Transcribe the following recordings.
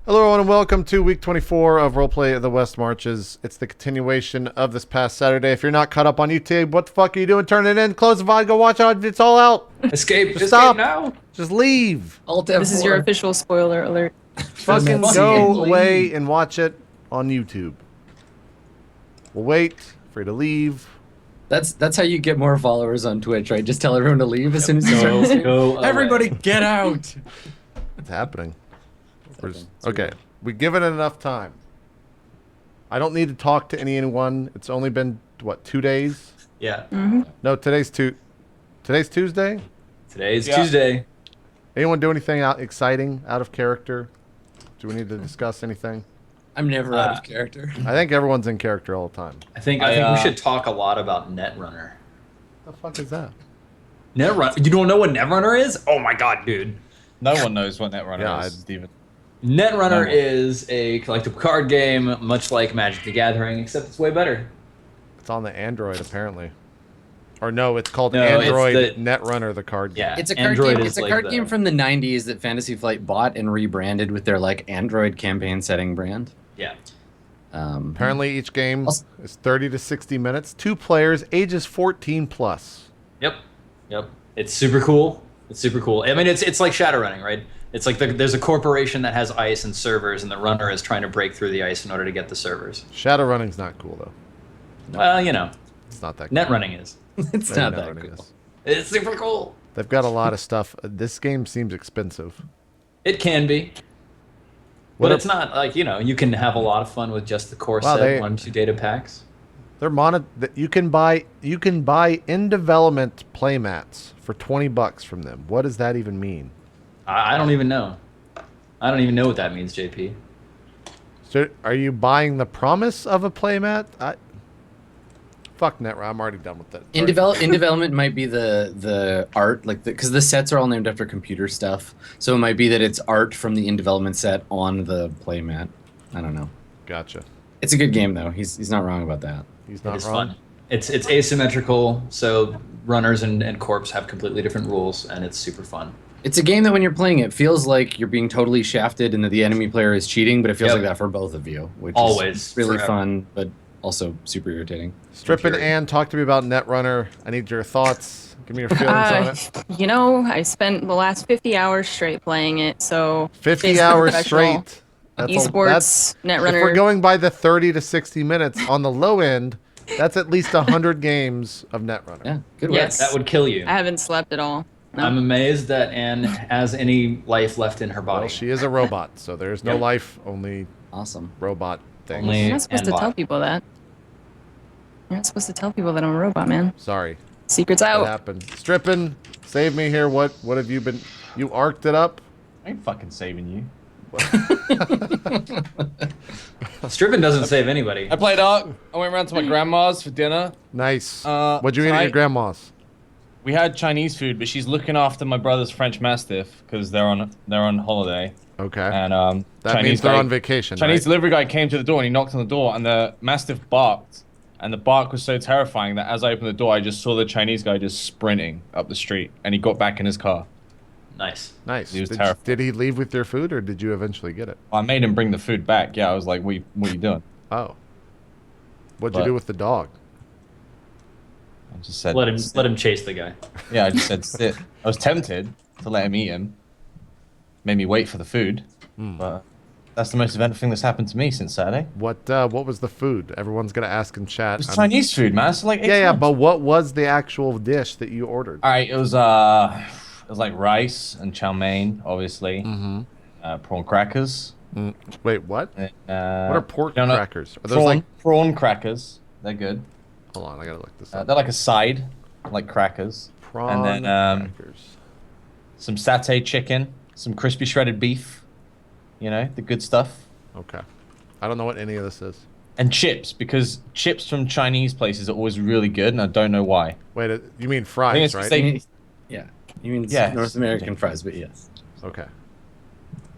Hello everyone and welcome to week 24 of Roleplay of the West Marches. It's the continuation of this past Saturday. If you're not caught up on YouTube, what the fuck are you doing? Turn it in, close the VOD, go watch it. It's all out. Escape Stop. now. Just leave. This is your official spoiler alert. Fucking go away and watch it on YouTube. We'll wait for you to leave. That's how you get more followers on Twitch, right? Just tell everyone to leave as soon as you start the stream. Go Everybody get out! It's happening. Okay, we give it enough time. I don't need to talk to anyone. It's only been, what, 2 days? Yeah. No, today's Tuesday? Today's Tuesday. Anyone do anything exciting, out of character? Do we need to discuss anything? I'm never out of character. I think everyone's in character all the time. I think we should talk a lot about Netrunner. What the fuck is that? Netrunner. You don't know what Netrunner is? Oh my god, dude. No one knows what Netrunner is, Steven. Netrunner is a collectible card game, much like Magic the Gathering, except it's way better. It's on the Android, apparently. Or no, it's called No, Android it's the- Netrunner, the card game. Yeah. It's a card Android game. is It's a like card the- game from the '90s that Fantasy Flight bought and rebranded with their like Android campaign setting brand. Yeah. Apparently, each game is 30 to 60 minutes. 2 players, ages 14 plus. Yep. It's super cool. It's super cool. I mean, it's like Shadowrunning, right? It's like there's a corporation that has ice and servers, and the runner is trying to break through the ice in order to get the servers. Shadowrunning's not cool, though. Well, you know, It's not that cool. Netrunning is. It's Maybe not that Netrunning cool. is. It's super cool. They've got a lot of stuff. This game seems expensive. It can be. What But are- it's not like, you know, you can have a lot of fun with just the core Wow, set, 1-2 data packs. They're you can buy in development playmats for $20 from them. What does that even mean? I don't even know. I don't even know what that means, JP. So are you buying the promise of a playmat? Fuck Netrunner. I'm already done with that. In development might be the art, like because the sets are all named after computer stuff. So it might be that it's art from the in development set on the playmat. I don't know. Gotcha. It's a good game though. He's not wrong about that. He's It not is wrong. fun. It's asymmetrical, so runners and corps have completely different rules, and it's super fun. It's a game that when you're playing it feels like you're being totally shafted and that the enemy player is cheating, but it feels Yep. like that for both of you, which Always, is really forever. fun, but also super irritating. Strippin Period. and talk to me about Netrunner. I need your thoughts. Give me your feelings on it. You know, I spent the last 50 hours straight playing it, so 50 basically hours professional straight. That's esports, if Netrunner. we're going by the 30 to 60 minutes on the low end, that's at least 100 games of Netrunner. Yeah, good work. Yes. That would kill you. I haven't slept at all. No. I'm amazed that Anne has any life left in her body. Well, she is a robot, so there's no Yep. life, only Awesome. robot things. Only- You're not supposed to and tell bot. people that. You're not supposed to tell people that I'm a robot, man. Sorry, Secrets that out. happened. Strippin, save me here. What have you been? You arced it up? I ain't fucking saving you. Strippin doesn't save anybody. I played Ark. I went around to my grandma's for dinner. Nice. Uh, What'd you eat at your tonight- grandma's? We had Chinese food, but she's looking after my brother's French Mastiff because they're on holiday. Okay. And That Chinese means they're guy- on vacation, Chinese right? delivery guy came to the door and he knocked on the door and the Mastiff barked. And the bark was so terrifying that as I opened the door, I just saw the Chinese guy just sprinting up the street. And he got back in his car. Nice. Nice. He was Did, terrified. did he leave with your food, or did you eventually get it? I made him bring the food back. Yeah, I was like, what are you doing? Oh. What'd you But- do with the dog? I just said, Let him chase the guy. Yeah, I just said sit. I was tempted to let him eat him. Made me wait for the food. But that's the most eventful thing that's happened to me since Saturday. What was the food? Everyone's gonna ask in chat. It was Chinese food, man. So like, Yeah, but what was the actual dish that you ordered? All right, it was like rice and chow mein, obviously. Prawn crackers. Wait, what? What What are pork crackers? Are those prawn, like? prawn crackers. They're good. Hold on, I gotta look this up. They're like a side, like crackers. Prawn and then crackers. some satay chicken, some crispy shredded beef. You know, the good stuff. Okay. I don't know what any of this is. And chips, because chips from Chinese places are always really good, and I don't know why. Wait, you mean I think fries, it's right? they- Yeah. You mean Yes. North American fries, but yes. Okay.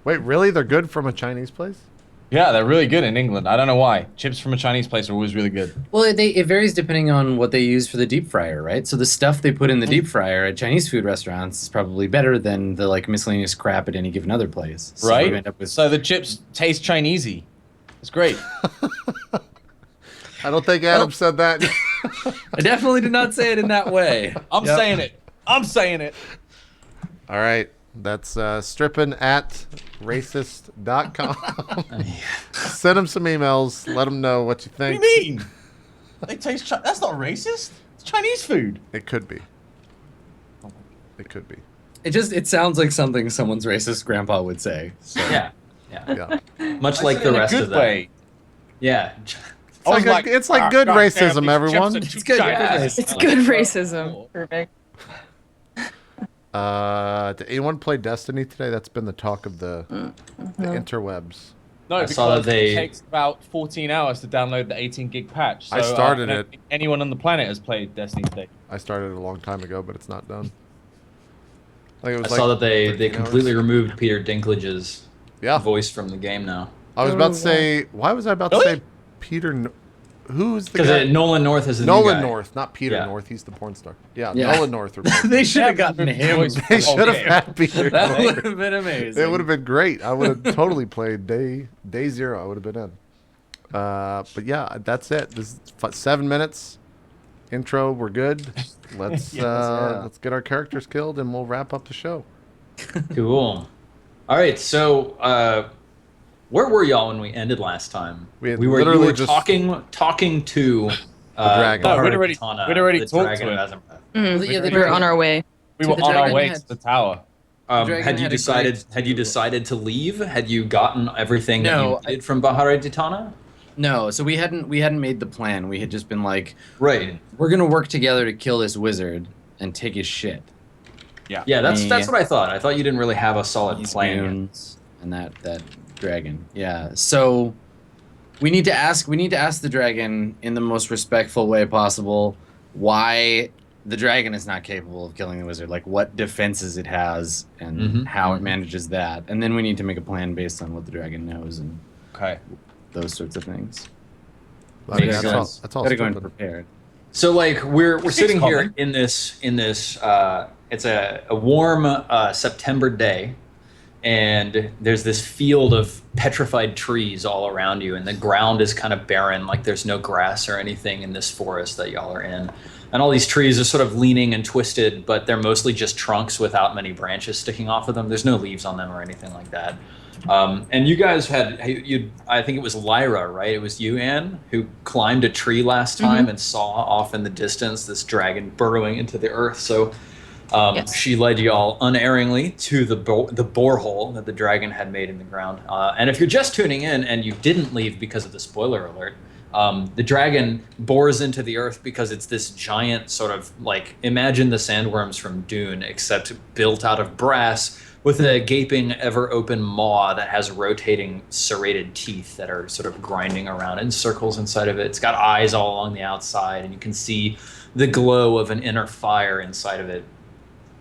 Wait, really? They're good from a Chinese place? Yeah, they're really good in England. I don't know why. Chips from a Chinese place are always really good. Well, it varies depending on what they use for the deep fryer, right? So the stuff they put in the deep fryer at Chinese food restaurants is probably better than the like miscellaneous crap at any given other place. So Right? you end up with So the chips taste Chinesey. It's great. I don't think Adam said that. I definitely did not say it in that way. I'm saying it. I'm saying it. All right. That's strippin at racist.com. Send them some emails. Let them know what you What do think. you mean? They taste. That's not racist. It's Chinese food. It could be. It could be. It sounds like something someone's racist grandpa would say. So. Yeah. Yeah. Much I like said the in a rest good of them. way. Yeah. It's like good racism, everyone. It's good racism. It's good racism. Perfect. Did anyone play Destiny today? That's been the talk of the interwebs. No, I because saw that it takes about 14 hours to download the 18 gig patch. So, I started I don't it. think anyone on the planet has played Destiny today. I started it a long time ago, but it's not done. Like it was I saw that they 13 completely hours. removed Peter Dinklage's Yeah. voice from the game now. I was about to say. Why was I about to Really? say Peter? Who's the guy? Because Nolan North is the new Nolan guy. North, not Peter Yeah. North. He's the porn star. Yeah, Yeah. Nolan North. replaced They him. should have gotten him. They should have Okay. had Peter. That North. would have been amazing. It would have been great. I would have totally played day zero. I would have been in. But yeah, that's it. This is 7 minutes. Intro. We're good. Let's let's get our characters killed and we'll wrap up the show. Cool. All right, so where were y'all when we ended last time? We had you literally were just- talking to dragon. No, Bahari we'd Katana, already the talked dragon to of him. Azenroth. Yeah, the We're on our way. We So were the on our dragon way had- to the tower. Dragon Had you had decided? agreed Had you to- decided to leave? Had you gotten everything No, that you needed from Bahari Katana? No, so we hadn't made the plan. We had just been like, Right. we're gonna work together to kill this wizard and take his shit. Yeah, that's Yeah. what I thought. I thought you didn't really have a solid These plan. yet. goons and that dragon. Yeah. So we need to ask the dragon in the most respectful way possible why the dragon is not capable of killing the wizard, like what defenses it has and Mhm. how it manages that. And then we need to make a plan based on what the dragon knows and Okay. those sorts of things. I mean, Makes that's all. sense. That's all. Gotta go in stupid. prepared. So like we're sitting here common. in this it's a warm September day, and there's this field of petrified trees all around you, and the ground is kind of barren, like there's no grass or anything in this forest that y'all are in. And all these trees are sort of leaning and twisted, but they're mostly just trunks without many branches sticking off of them. There's no leaves on them or anything like that. And you guys had, I think it was Lyra, right? It was you, Anne, who climbed a tree last time and saw off in the distance this dragon burrowing into the earth. So Yes. she led you all unerringly to the borehole that the dragon had made in the ground. And if you're just tuning in and you didn't leave because of the spoiler alert, the dragon bores into the earth because it's this giant sort of like, imagine the sandworms from Dune, except built out of brass with a gaping, ever-open maw that has rotating serrated teeth that are sort of grinding around in circles inside of it. It's got eyes all along the outside, and you can see the glow of an inner fire inside of it.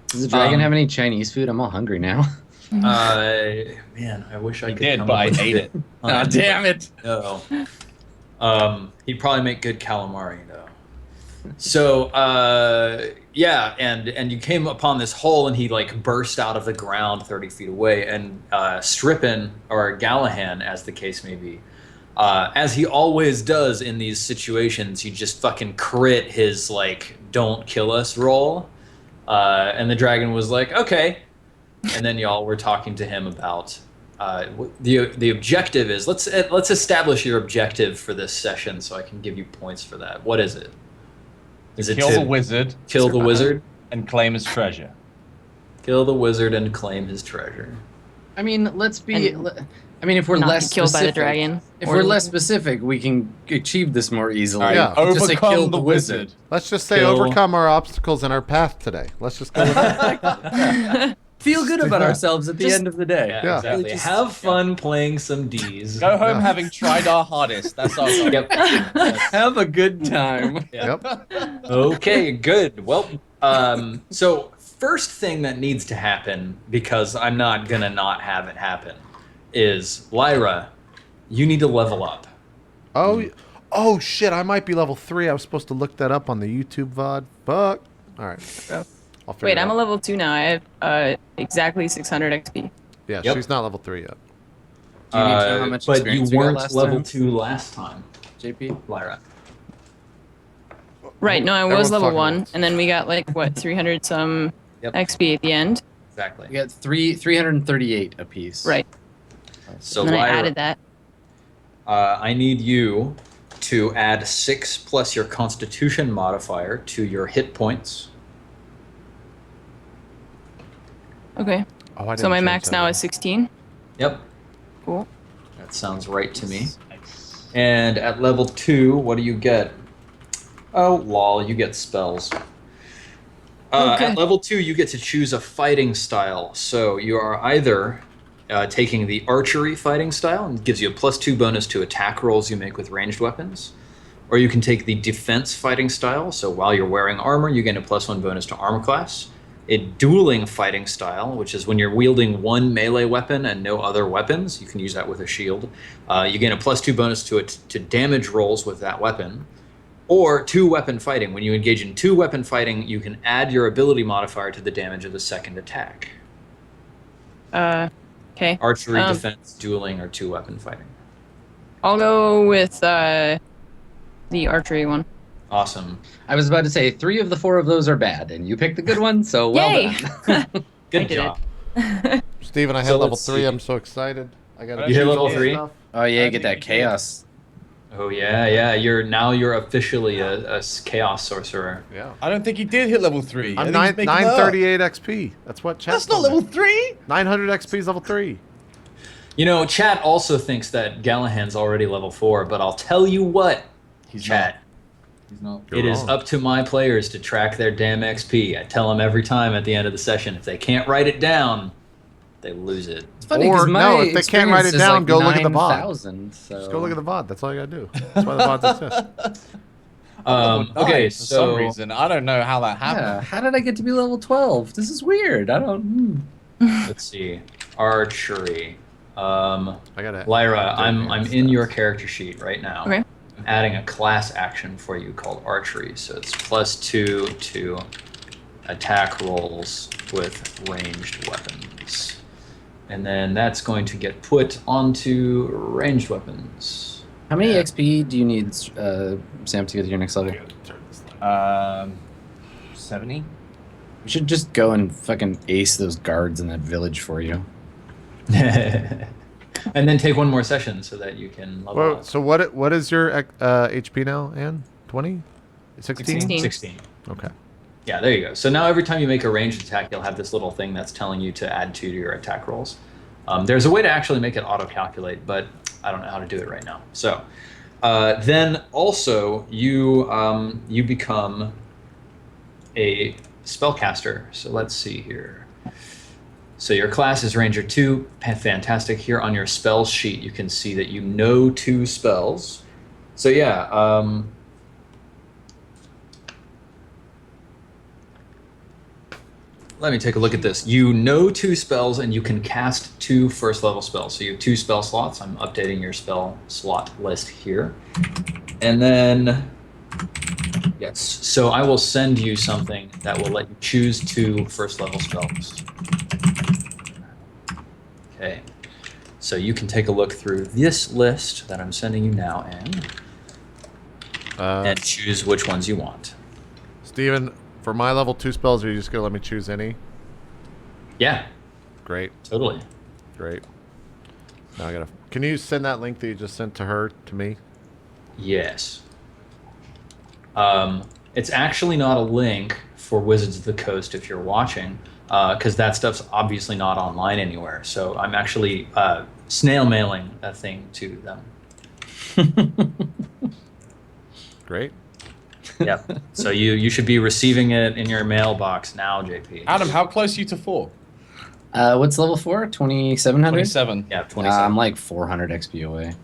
Does the dragon have any Chinese food? I'm all hungry now. Man, I wish I He could. did, come but up I with ate it. Oh, damn it. No. He'd probably make good calamari though. So yeah, and you came upon this hole, and he like burst out of the ground 30 feet away, and Strippin, or Gallahan, as the case may be, as he always does in these situations, he just fucking crit his like "don't kill us" roll, and the dragon was like, okay, and then y'all were talking to him about. The objective is let's establish your objective for this session so I can give you points for that. What is it? Is it Kill to the wizard kill the wizard? and claim his treasure. Kill the wizard and claim his treasure. I mean, let's be. And I mean, if we're Not less be killed by the specific- dragon. If or we're the less wizard. specific, we can achieve this more easily. All right, Yeah. Let's just say overcome kill the wizard. Let's just say Kill. overcome our obstacles in our path today. Let's just go with that. Feel good about Yeah. ourselves at the Just- end of the day. Yeah, exactly. Just- Have fun playing some D's. Go home Yeah. having tried our hardest. That's our goal. Yep. Have a good time. Yep. Okay, good. Well, so first thing that needs to happen, because I'm not gonna not have it happen, is Lyra, you need to level up. Oh shit! I might be level 3. I was supposed to look that up on the YouTube VOD. Fuck. All right. I'll figure Wait, it I'm a out. level 2 now. I have exactly 600 XP. Yeah, Yep. she's not level 3 yet. Do you need to know how much but you experience we got weren't last level time? 2 last time, JP? Lyra. Right, no, I was Everyone's level talking 1, about- and then we got like, what, 300 some Yep. XP at the end? Exactly. We got 338 apiece. Right. So And then I Lyra, added that. I need you to add 6 plus your Constitution modifier to your hit points. Okay. Oh, I So didn't my change max that now at is 16. Yep, Cool. that sounds right to me. And at level 2, what do you get? Oh, lol, you get spells. Okay. At level 2, you get to choose a fighting style. So you are either taking the archery fighting style, and it gives you a +2 bonus to attack rolls you make with ranged weapons. Or you can take the defense fighting style. So while you're wearing armor, you gain a +1 bonus to armor class. A dueling fighting style, which is when you're wielding one melee weapon and no other weapons. You can use that with a shield. You gain a +2 bonus to damage rolls with that weapon. Or 2-weapon fighting. When you engage in 2-weapon fighting, you can add your ability modifier to the damage of the second attack. Okay. Archery, defense, dueling, or 2-weapon fighting. I'll go with the archery one. Awesome. I was about to say 3 of the 4 of those are bad, and you picked the good one, so well Yay! done. Good did job. Steven, I hit So level let's 3. see. I'm so excited. I got You hit level 3? Oh yeah, I you get that think you did. chaos. Oh yeah. You're officially a chaos sorcerer. Yeah. I don't think he did hit level 3. I'm I think he's making that up. 938 XP. That's what chat. That's not level 3. 900 XP is level 3. You know, chat also thinks that Gallahan's already level 4, but I'll tell you what, He's chat. He's not. You're It is wrong. up to my players to track their damn XP. I tell them every time at the end of the session, if they can't write it down, they lose it. It's funny because Or, my no, if they can't write it experience is down, like go look at the VOD. 9,000, so. Just go look at the VOD. That's all you gotta do. That's why the VODs exist. Okay, For some so reason, I don't know how that Yeah, happened. how did I get to be level 12? This is weird. I don't. let's see. Archery. I gotta. Lyra, do I'm advanced in stats. your character sheet right now. Okay. I'm adding a class action for you called archery. So it's +2 to attack rolls with ranged weapons. And then that's going to get put onto ranged weapons. How many XP do you need, Sam, to get to your next level? 70. We should just go and fucking ace those guards in that village for you. And then take one more session so that you can level Well, up. so what is your HP now, Ann? 20? 16? 16. 16. Okay. Yeah, there you go. So now every time you make a ranged attack, you'll have this little thing that's telling you to add 2 to your attack rolls. There's a way to actually make it auto-calculate, but I don't know how to do it right now. So then also you become a spellcaster. So let's see here. So your class is Ranger 2. Fantastic. Here on your spells sheet, you can see that you know 2 spells. So yeah, let me take a look at this. You know 2 spells, and you can cast 2 first-level spells. So you have 2 spell slots. I'm updating your spell slot list here. And then, yes, so I will send you something that will let you choose 2 first-level spells. Okay, so you can take a look through this list that I'm sending you now, Anne, and choose which ones you want. Steven, for my level 2 spells, are you just gonna let me choose any? Yeah, Great. totally. Great. Now I gotta. Can you send that link that you just sent to her to me? Yes. It's actually not a link for Wizards of the Coast if you're watching, because that stuff's obviously not online anywhere. So I'm actually snail mailing a thing to them. Great. Yep. So you should be receiving it in your mailbox now, JP. Adam, how close are you to 4? What's level 4? 2700? 27. Yeah, 27. I'm like 400 XP away.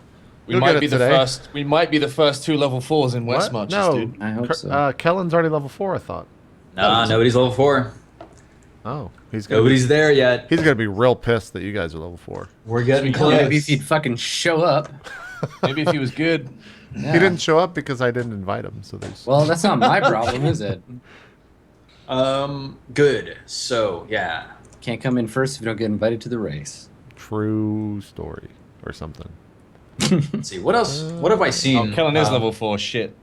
We You'll might get be it the today. first. We might be the first 2 level 4s in West What? Marches, No. dude. I hope so. Kellen's already level 4, I thought. Nah, nobody's level 4. Oh, Nobody's there yet. He's gonna be real pissed that you guys are level 4. We're getting close. Maybe if he'd fucking show up. Maybe if he was good. Yeah. He didn't show up because I didn't invite him. So there's. Well, that's not my problem, is it? Good. So, yeah. Can't come in first if you don't get invited to the race. True story or something. Let's see. What else? What have I seen? Oh, Kellen is level 4. Shit.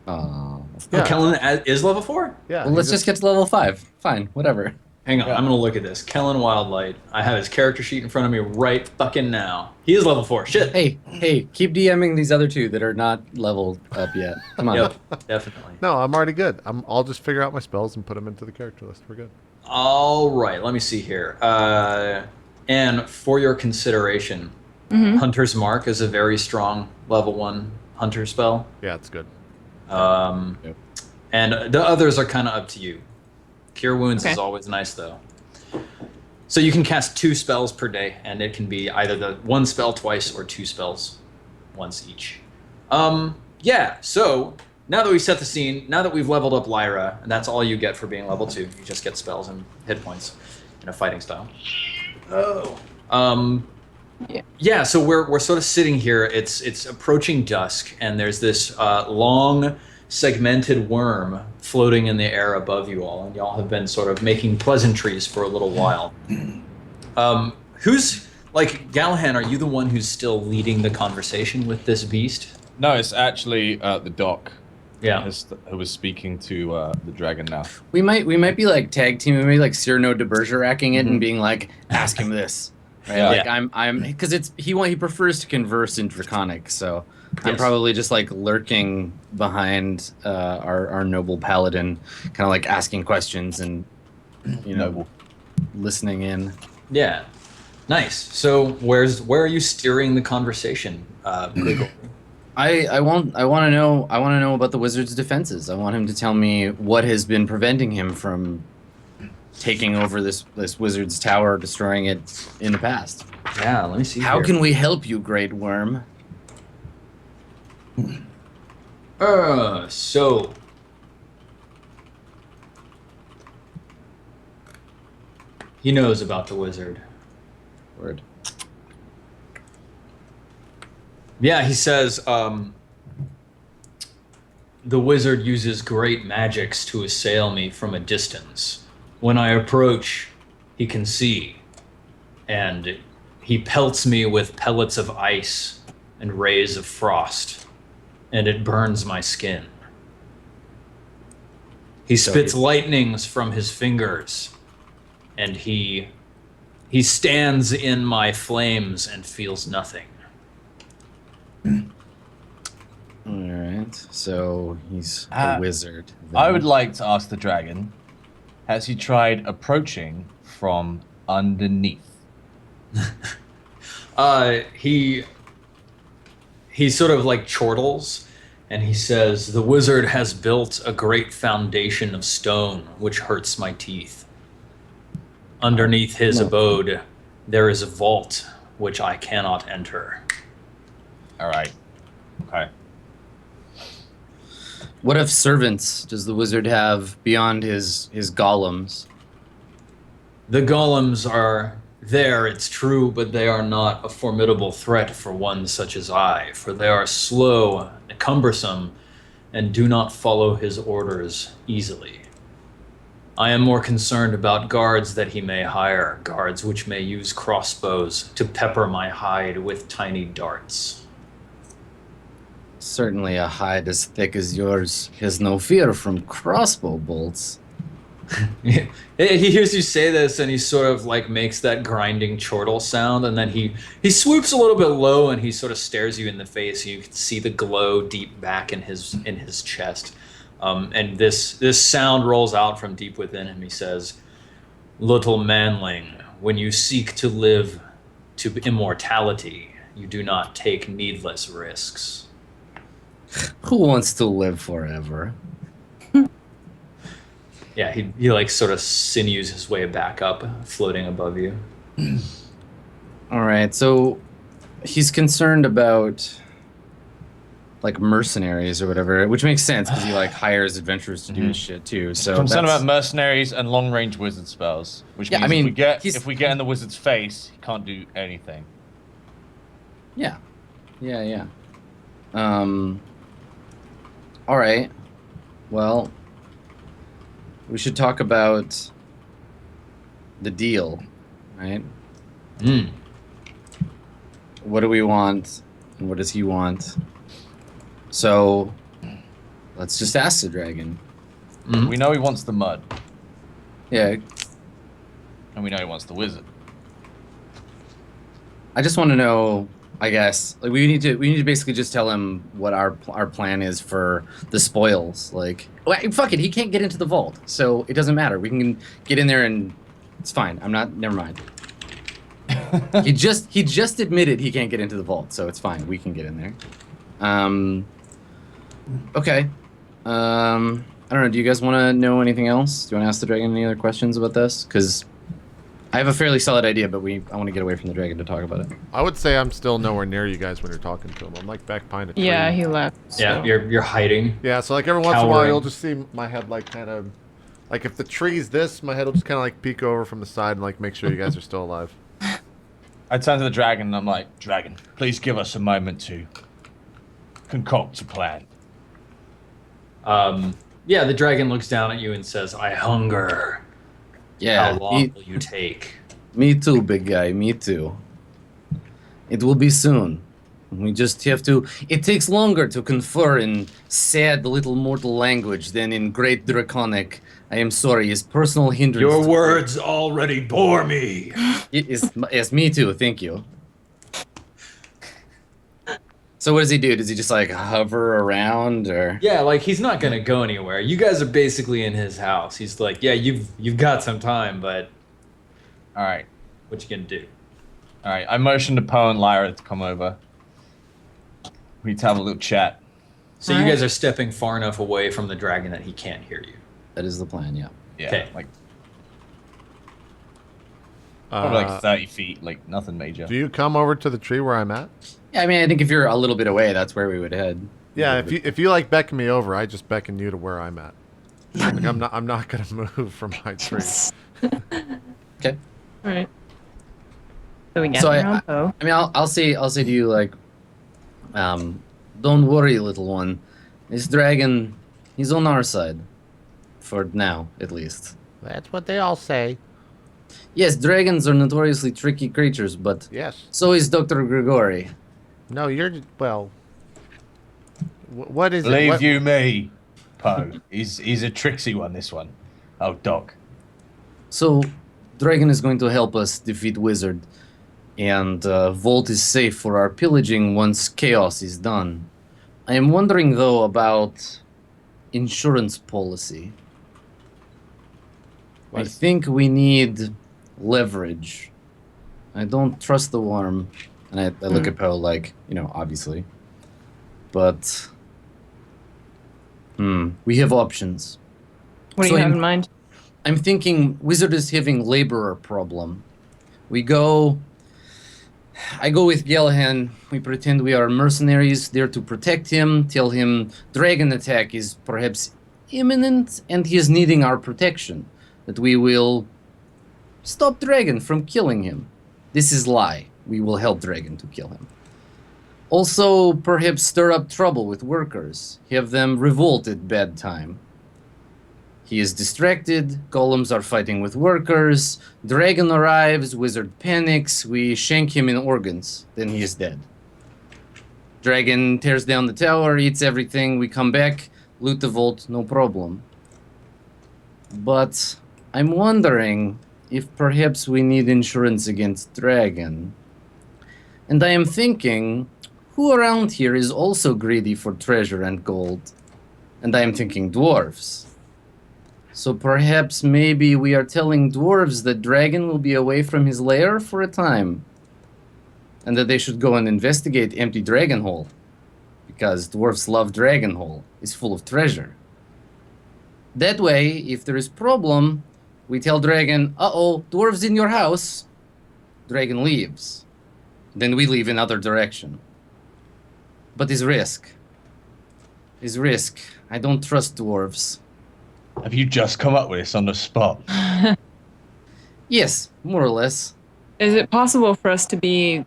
Oh. Yeah. Kellen is level 4? Yeah. Well, let's just get to level 5. Fine, whatever. Hang on. I'm going to look at this. Kellen Wildlight. I have his character sheet in front of me right fucking now. He is level 4. Shit. Hey, keep DMing these other 2 that are not leveled up yet. Come on. Yep. Definitely. No, I'm already good. I'll just figure out my spells and put them into the character list. We're good. All right. Let me see here. And for your consideration, Hunter's Mark is a very strong level 1 hunter spell. Yeah, it's good. And the others are kind of up to you. Cure Wounds is always nice, though. So you can cast 2 spells per day, and it can be either the 1 spell twice or 2 spells once each. Yeah, so now that we've set the scene, now that we've leveled up Lyra, and that's all you get for being level 2, you just get spells and hit points in a fighting style. Yeah, so we're sort of sitting here. It's approaching dusk, and there's this long, segmented worm floating in the air above you all, and y'all have been sort of making pleasantries for a little while. Who's like Gallahan? Are you the one who's still leading the conversation with this beast? No, it's actually the doc. Yeah. Who was speaking to the dragon now. We might be like tag team. We might like Cyrano de Bergerac-ing it and being like, ask him this. Right? Yeah. Like I'm because he prefers to converse in Draconic, so I'm Yes. probably just like lurking behind our noble paladin, kind of like asking questions and Noble. listening in. Yeah. Nice. So where are you steering the conversation, Grigor? I want to know about the wizard's defenses. I want him to tell me what has been preventing him from taking over this wizard's tower, destroying it in the past. Yeah, let me see. How here. can we help you, Great Worm? So he knows about the wizard. Word. Yeah, he says the wizard uses great magics to assail me from a distance. When I approach, he can see, and he pelts me with pellets of ice and rays of frost, and it burns my skin. He spits lightnings from his fingers, and he stands in my flames and feels nothing. All right. So he's Ah, a wizard. I would like to ask the dragon, has he tried approaching from underneath? He sort of like chortles, and he says, "The wizard has built a great foundation of stone, which hurts my teeth. Underneath his abode, there is a vault which I cannot enter." All right. Okay. What of servants does the wizard have beyond his golems? The golems are there, it's true, but they are not a formidable threat for one such as I, for they are slow, cumbersome, and do not follow his orders easily. I am more concerned about guards that he may hire, guards which may use crossbows to pepper my hide with tiny darts. Certainly a hide as thick as yours has no fear from crossbow bolts. He hears you say this, and he sort of like makes that grinding chortle sound, and then he swoops a little bit low, and he sort of stares you in the face. You can see the glow deep back in his chest, and this sound rolls out from deep within him. He says, "Little manling, when you seek to live to immortality, you do not take needless risks." Who wants to live forever? Yeah, he like sort of sinews his way back up, floating above you. All right, so he's concerned about like mercenaries or whatever, which makes sense because he like hires adventurers to do his shit too. So concerned that's- about mercenaries and long-range wizard spells, which Yeah, means I mean, if we get in the wizard's face, he can't do anything. Yeah. All right. Well, we should talk about the deal, right? What do we want, and what does he want? So, let's just ask the dragon. We know he wants the mud, Yeah, and we know he wants the wizard. I just want to know. I guess like we need to basically just tell him what our plan is for the spoils. Like, well, fuck it, he can't get into the vault, so it doesn't matter. We can get in there and it's fine. I'm not. Never mind. he just admitted he can't get into the vault, so it's fine. We can get in there. Okay. I don't know. Do you guys want to know anything else? Do you want to ask the dragon any other questions about this? Because I have a fairly solid idea, but I want to get away from the dragon to talk about it. I would say I'm still nowhere near you guys when you're talking to him. I'm like back behind a tree. Yeah, he left. Yeah, so- you're hiding. Yeah, so like every once in a while Cowering. you'll just see my head like kind of, like if the tree's this, my head will just kind of like peek over from the side and like make sure you guys are still alive. I turn to the dragon and I'm like, Dragon, please give us a moment to concoct a plan. Yeah, the dragon looks down at you and says, "I hunger. Yeah. How long will you take?" Me too, big guy. Me too. It will be soon. We just have to. It takes longer to confer in sad little mortal language than in great draconic. I am sorry, his personal hindrance. Your words already bore me. Yes, me too. Thank you. So what does he do? Does he just like hover around or? Yeah, like he's not gonna go anywhere. You guys are basically in his house. He's like, yeah, you've got some time, but All right. what you gonna do? All right. I motioned to Poe and Lyra to come over. We need to have a little chat. So you Alright. guys are stepping far enough away from the dragon that he can't hear you. That is the plan. Yeah. Yeah. Okay. Like probably like 30 feet, like nothing major. Do you come over to the tree where I'm at? Yeah. I mean, I think if you're a little bit away, that's where we would head. Yeah, if you like beckon me over, I just beckon you to where I'm at. Like I'm not gonna move from my tree. Okay. All right. So we get So around Poe. I mean, I'll say to you like, don't worry, little one. This dragon, he's on our side, for now at least. That's what they all say. Yes, dragons are notoriously tricky creatures, but Yes. so is Dr. Grigori. No, you're well. What is it? Believe What- you me, Poe. He's a tricksy one, this one. Oh, Doc. So, dragon is going to help us defeat wizard, and vault is safe for our pillaging once chaos is done. I am wondering though about insurance policy. I What? think we need leverage. I don't trust the worm, and I look at Poe like, obviously. But, we have options. What do so you have I'm- in mind? I'm thinking wizard is having laborer problem. I go with Galahan. We pretend we are mercenaries there to protect him, tell him dragon attack is perhaps imminent and he is needing our protection. That we will stop dragon from killing him. This is lie. We will help dragon to kill him. Also, perhaps stir up trouble with workers. Have them revolt at bad time. He is distracted, golems are fighting with workers, dragon arrives, wizard panics, we shank him in organs, then he is dead. Dragon tears down the tower, eats everything, we come back, loot the vault, no problem. But I'm wondering if perhaps we need insurance against dragon. And I am thinking, who around here is also greedy for treasure and gold? And I am thinking dwarves. So perhaps maybe we are telling dwarves that dragon will be away from his lair for a time. And that they should go and investigate empty dragon hole. Because dwarves love dragon hole. It's full of treasure. That way, if there is problem, we tell dragon, uh-oh, dwarves in your house. Dragon leaves. Then we leave in other direction. But it's risk. is risk. I don't trust dwarves. Have you just come up with this on the spot? Yes, more or less. Is it possible for us to be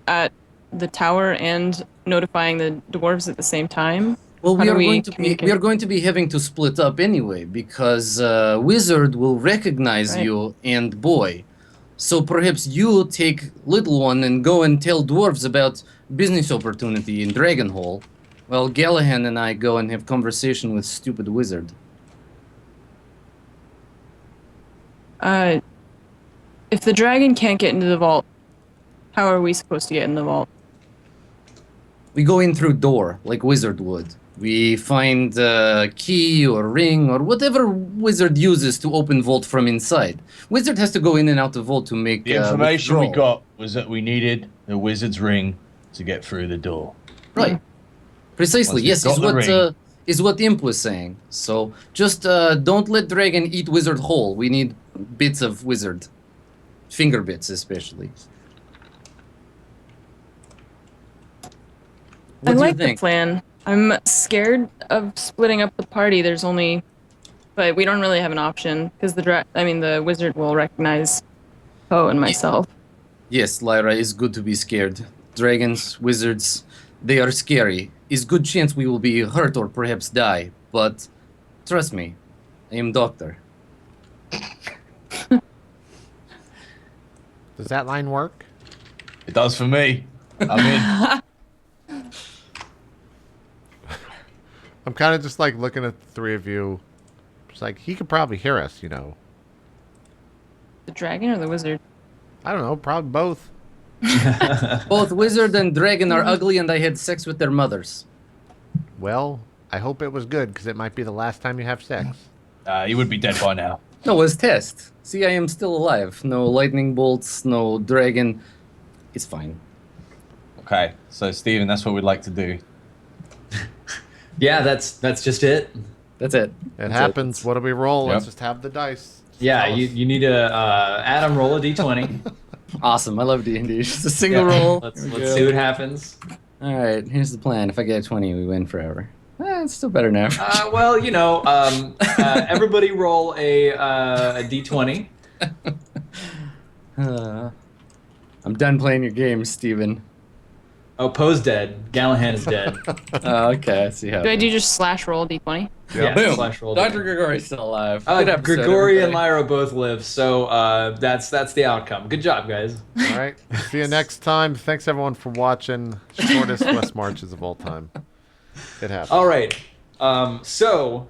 at the tower and notifying the dwarves at the same time? Well, How we do are we going to be communicate? having to split up anyway because wizard will recognize Right. you and boy. So perhaps you take little one and go and tell dwarves about business opportunity in Dragon Hall, while Gallahan and I go and have conversation with stupid wizard. If the dragon can't get into the vault, how are we supposed to get in the vault? We go in through door like wizard would. We find a key or ring or whatever wizard uses to open vault from inside. Wizard has to go in and out the vault to make The information we withdrawal. got was that we needed the wizard's ring to get through the door. Right. Precisely. Once we've Yes, got the ring. is what Imp was saying. So just don't let dragon eat wizard whole. We need bits of wizard, finger bits especially. What I do like you the think? plan. I'm scared of splitting up the party. But we don't really have an option because the wizard will recognize Poe and myself. Yes, Lyra, it's good to be scared. Dragons, wizards, they are scary. It's good chance we will be hurt or perhaps die, but trust me, I am doctor. Does that line work? It does for me. I'm in. I'm kind of just like looking at the three of you. It's like he could probably hear us, you know. The dragon or the wizard? I don't know, probably both. Both wizard and dragon are ugly and I had sex with their mothers. Well, I hope it was good because it might be the last time you have sex. He would be dead by now. No, it was test. See, I am still alive. No lightning bolts, no dragon. It's fine. Okay, so Steven, that's what we'd like to do. Yeah, that's just it. That's it. It happens. What do we roll? Yep. Let's just have the dice. Just Yeah, tell us. you need to Adam roll a d20. Awesome. I love D&D. Just a single roll. Let's Here we go. see what happens. All right, here's the plan. If I get a 20, we win forever. It's still better than average. Well, everybody roll a d20. I'm done playing your game, Steven. Oh, Poe's dead. Gallahan is dead. Okay, I see how. Do I do just slash roll d20? Yeah, Boom. slash roll. Dr. Grigori's still alive. Good episode, Grigori and everybody. Lyra both live, so that's the outcome. Good job, guys. All right. See you next time. Thanks everyone for watching. Shortest West Marches of all time. It happens. All right. So,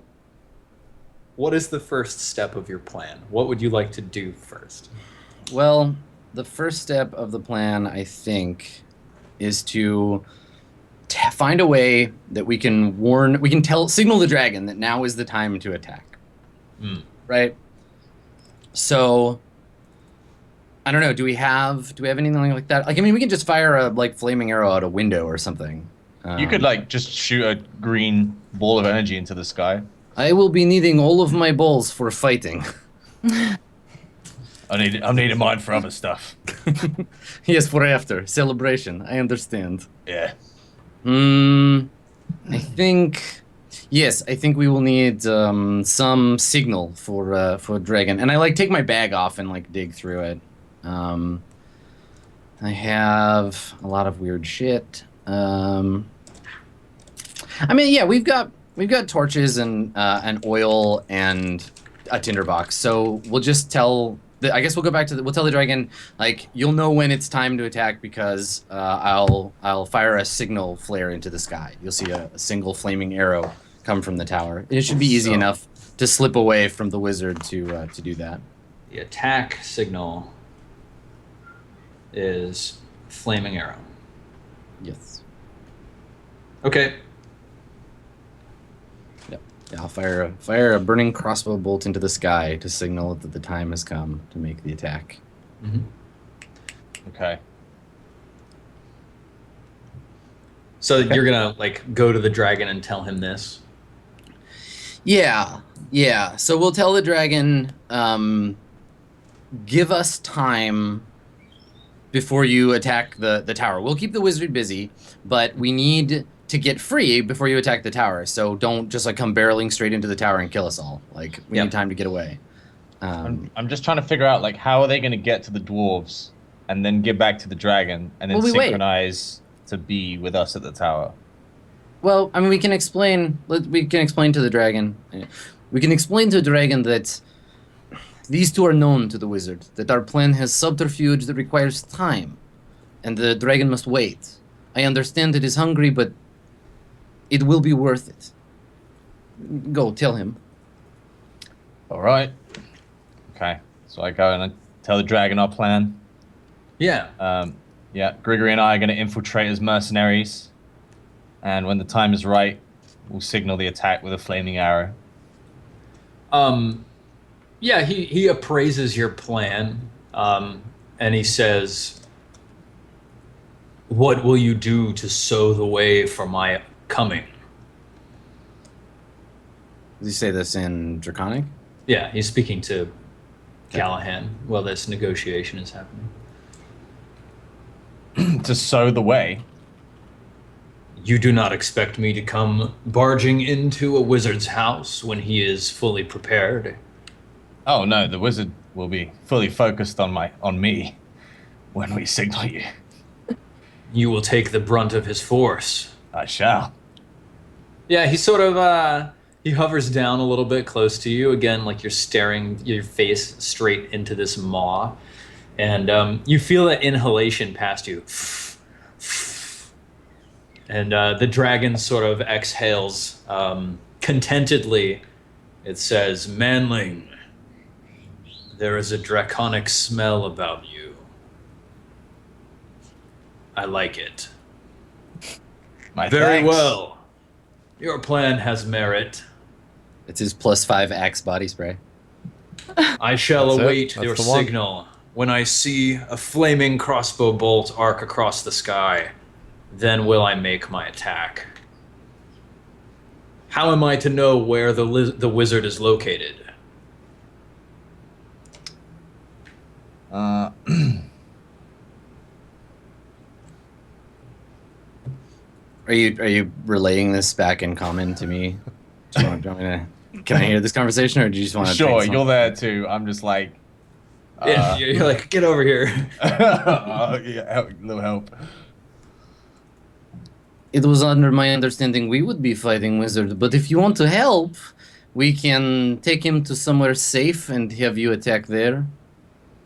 what is the first step of your plan? What would you like to do first? Well, the first step of the plan, I think, is to find a way that we can signal the dragon that now is the time to attack. Right? So, I don't know. Do we have anything like that? Like, I mean, we can just fire a flaming arrow out a window or something. You could just shoot a green ball of energy into the sky. I will be needing all of my balls for fighting. I'm needing mine for other stuff. Yes, for after celebration. I understand. Yeah. I think we will need some signal for dragon, and I take my bag off and dig through it. I have a lot of weird shit. I mean, yeah, we've got torches and oil and a tinderbox. So we'll just I guess we'll go back to we'll tell the dragon, you'll know when it's time to attack because I'll fire a signal flare into the sky. You'll see a single flaming arrow come from the tower. It should be easy enough to slip away from the wizard to do that. The attack signal is flaming arrow. Yes. Okay. Yep. Yeah, I'll fire a burning crossbow bolt into the sky to signal that the time has come to make the attack. Mm-hmm. Okay. So you're gonna go to the dragon and tell him this? Yeah. So we'll tell the dragon, give us time before you attack the tower. We'll keep the wizard busy, but we need to get free before you attack the tower. So don't just like come barreling straight into the tower and kill us all. Like we need time to get away. I'm just trying to figure out like how are they going to get to the dwarves and then get back to the dragon and then synchronize to be with us at the tower. Well, I mean, we can explain to the dragon. We can explain to the dragon that these two are known to the wizard, that our plan has subterfuge that requires time, and the dragon must wait. I understand it is hungry, but it will be worth it. Go, tell him. All right. Okay. So I go and I tell the dragon our plan. Yeah. Yeah, Grigory and I are going to infiltrate as mercenaries. And when the time is right, we'll signal the attack with a flaming arrow. Yeah, he appraises your plan, and he says, "What will you do to sow the way for my coming?" Did you say this in Draconic? Yeah, he's speaking to Callahan while this negotiation is happening. To sow the way. You do not expect me to come barging into a wizard's house when he is fully prepared. Oh no, the wizard will be fully focused on me when we signal you. You will take the brunt of his force. I shall. Yeah, he sort of he hovers down a little bit close to you again, like you're staring your face straight into this maw, and you feel that inhalation past you. And the dragon sort of exhales contentedly. It says, "Manling, there is a draconic smell about you. I like it." Very well. Your plan has merit. It's his +5 Axe body spray. I shall That's it. await That's your the one. signal. When I see a flaming crossbow bolt arc across the sky, then will I make my attack. How am I to know where the wizard is located? Are you relaying this back in common to me? Do you want me to, can I hear this conversation, or do you just want to? Sure, you're there too. I'm just like. Yeah, you're like, get over here. Yeah, no help. It was under my understanding we would be fighting wizard, but if you want to help, we can take him to somewhere safe and have you attack there.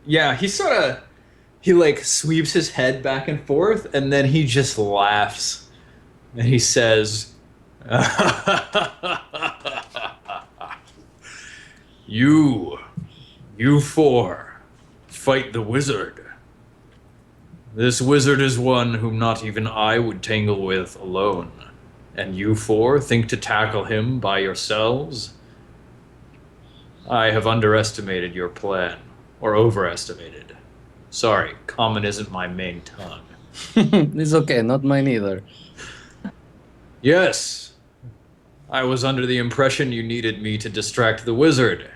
Yeah, he like sweeps his head back and forth, and then he just laughs. And he says, You four, fight the wizard. This wizard is one whom not even I would tangle with alone. And you four think to tackle him by yourselves? I have underestimated your plan, or overestimated. Sorry, common isn't my main tongue. It's okay, not mine either. Yes, I was under the impression you needed me to distract the wizard.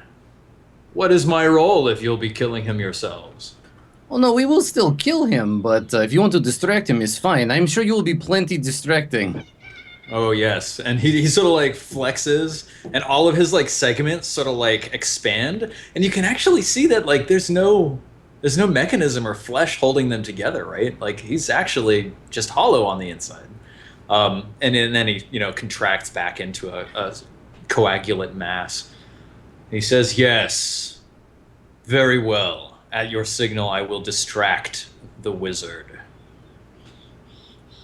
What is my role if you'll be killing him yourselves? Well, no, we will still kill him, but if you want to distract him, it's fine. I'm sure you will be plenty distracting. Oh yes, and he sort of like flexes, and all of his like segments sort of like expand, and you can actually see that like there's no mechanism or flesh holding them together, right? Like he's actually just hollow on the inside, and then he contracts back into a coagulant mass. He says, "Yes, very well. At your signal, I will distract the wizard."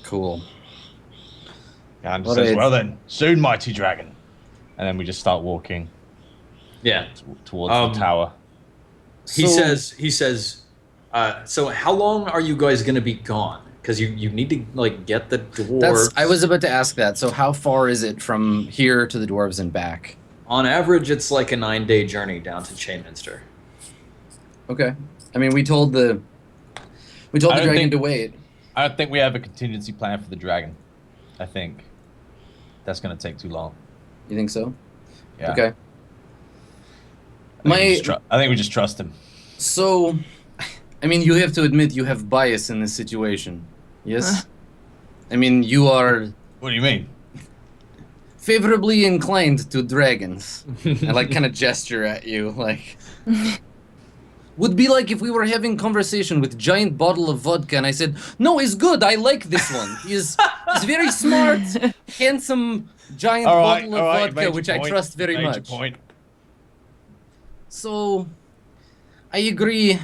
Cool. Yeah, and says, "Well then, soon, mighty dragon." And then we just start walking. Yeah. Towards the tower. He says, so how long are you guys going to be gone? Because you need to like get the dwarves. I was about to ask that. So how far is it from here to the dwarves and back? On average, it's like a 9-day journey down to Chainminster. Okay. I mean, we told the dragon to wait. I don't think we have a contingency plan for the dragon. I think that's going to take too long. You think so? Yeah. Okay. I think we just trust him. So, I mean, you have to admit you have bias in this situation. Yes? I mean, you are What do you mean? favorably inclined to dragons. I like kind of gesture at you, like. Would be like if we were having conversation with giant bottle of vodka and I said, "No, he's good. I like this one. He's very smart, handsome, giant bottle of vodka, which I trust very much." So, I agree.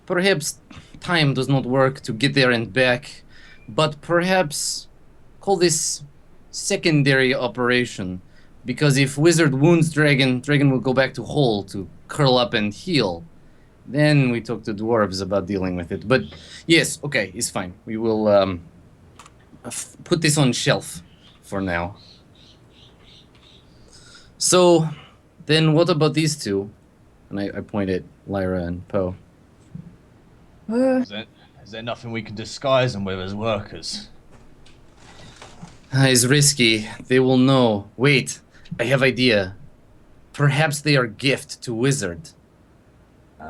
Perhaps time does not work to get there and back, but perhaps call this secondary operation, because if wizard wounds dragon will go back to hole to curl up and heal. Then we talk to dwarves about dealing with it. But yes, okay, it's fine. We will put this on shelf for now. So, then what about these two? And I point at Lyra and Poe. Is there nothing we can disguise them with as workers? It's risky. They will know. Wait, I have idea. Perhaps they are gift to wizard.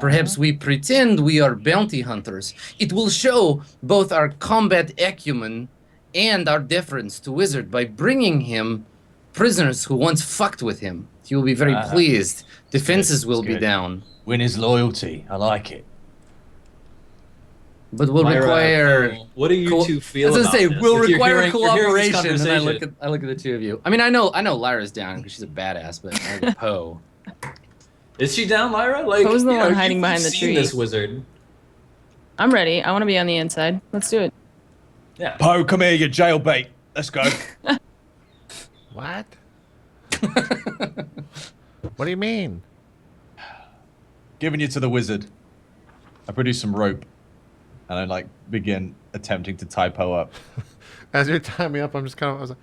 Perhaps we pretend we are bounty hunters. It will show both our combat acumen and our deference to wizard by bringing him prisoners who once fucked with him. He will be very pleased. Defenses will be down. Win his loyalty. I like it. But will Lyra, require. what do you two feel I was about gonna say, this? will If you're require hearing this cooperation. And conversation- I look at the two of you. I mean, I know Lyra's down because she's a badass, but I look at Poe. Is she down, Lyra? Like, Poe's the you know, one hiding you've behind the seen tree. this wizard. I'm ready. I want to be on the inside. Let's do it. Yeah. Poe, come here, you jailbait. Let's go. What? What do you mean? Giving you to the wizard. I produce some rope, and I like begin attempting to tie Poe up. As you're tying me up, I'm just kind of. I was like,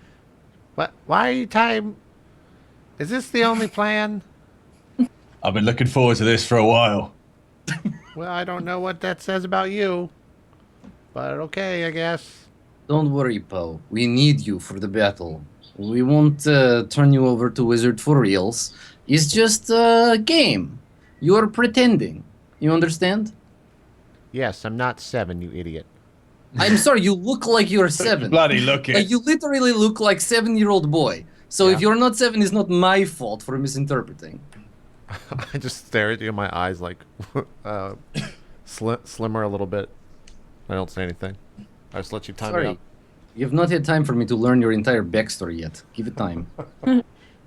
what? Why are you tying? Is this the only plan? I've been looking forward to this for a while. Well, I don't know what that says about you, but okay, I guess. Don't worry, Poe. We need you for the battle. We won't turn you over to Wizard for reals. It's just a game. You're pretending. You understand? Yes, I'm not 7, you idiot. I'm sorry, you look like you're 7. Bloody look it. Like, you literally look like 7-year-old boy. So if you're not 7, it's not my fault for misinterpreting. I just stare at you, my eyes like slimmer a little bit. I don't say anything. I just let you tie me Sorry. up. You have not had time for me to learn your entire backstory yet. Give it time.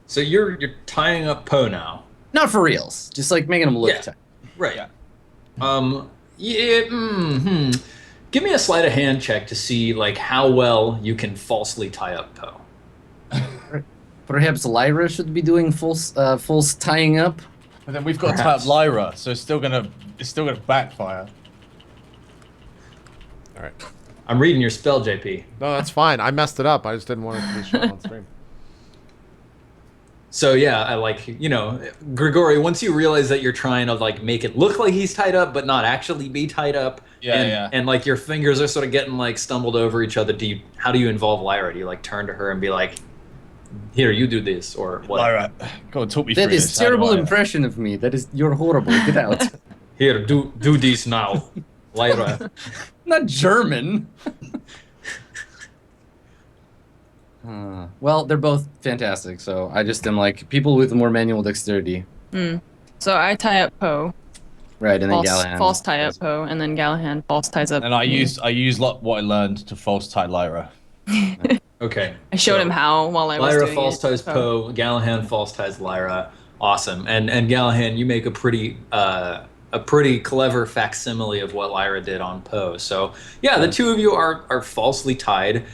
So you're tying up Poe now. Not for reals. Just like making him look Yeah. tight. Right. Give me a sleight of hand check to see like how well you can falsely tie up Poe. Perhaps Lyra should be doing false tying up. But then we've got to tie Perhaps. up Lyra, so it's still gonna backfire. All right. I'm reading your spell, JP. No, that's fine. I messed it up. I just didn't want it to be shown on stream. So yeah, I like, you know, Grigori, once you realize that you're trying to like make it look like he's tied up but not actually be tied up, and like your fingers are sort of getting like stumbled over each other, how do you involve Lyra? Do you like turn to her and be like, here, you do this, or what? Lyra, go on, talk me That through is this. How do terrible I- impression of me. You're horrible. Get out. Here, do this now, Lyra. Not German. Well, they're both fantastic, so I just am like people with more manual dexterity. So I tie up Poe. Right, and then False, Gallahan. false tie up Poe, and then Gallahan false ties up. And I me. use what I learned to false tie Lyra. Okay. I showed so him how while I was Lyra doing false it. ties Poe, Gallahan false ties Lyra. Awesome. And Gallahan, you make a pretty clever facsimile of what Lyra did on Poe. So yeah, the two of you are falsely tied.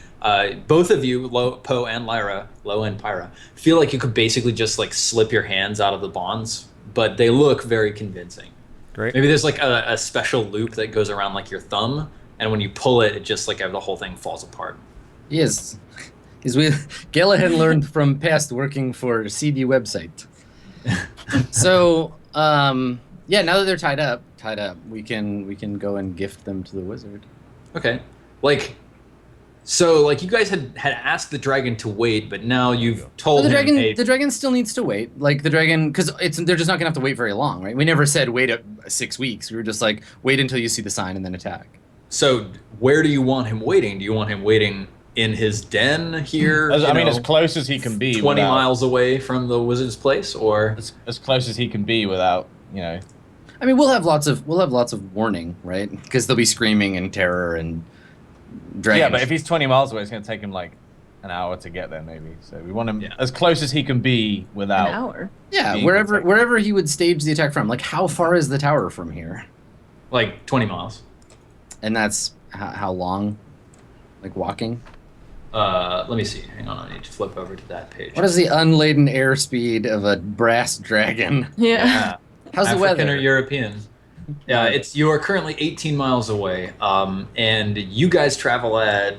Both of you, Poe and Lyra, Lo and Pyra, feel like you could basically just like slip your hands out of the bonds, but they look very convincing. Great. Maybe there's like a special loop that goes around like your thumb, and when you pull it, it just like the whole thing falls apart. Yes. Gallahan learned from past working for CD website. So, yeah, now that they're tied up, we can go and gift them to the wizard. Okay. Like, So, like, you guys had asked the dragon to wait, but now you've told the him, dragon, hey, the dragon still needs to wait. Like the dragon, because they're just not gonna have to wait very long, right? We never said wait 6 weeks. We were just like wait until you see the sign and then attack. so where do you want him waiting? Do you want him waiting in his den here? As close as he can be. 20 miles away from the wizard's place, or as close as he can be without, I mean, we'll have lots of warning, right? Because they'll be screaming and terror and dragon. Yeah, but if he's 20 miles away, it's going to take him like an hour to get there, maybe. So we want him as close as he can be without An hour. Yeah, wherever he would stage the attack from. Like, how far is the tower from here? like 20 miles. And that's how long? Like walking? Let me see. Hang on, I need to flip over to that page. What is the unladen airspeed of a brass dragon? Yeah. How's the African weather? or European? Yeah, you are currently 18 miles away, and you guys travel at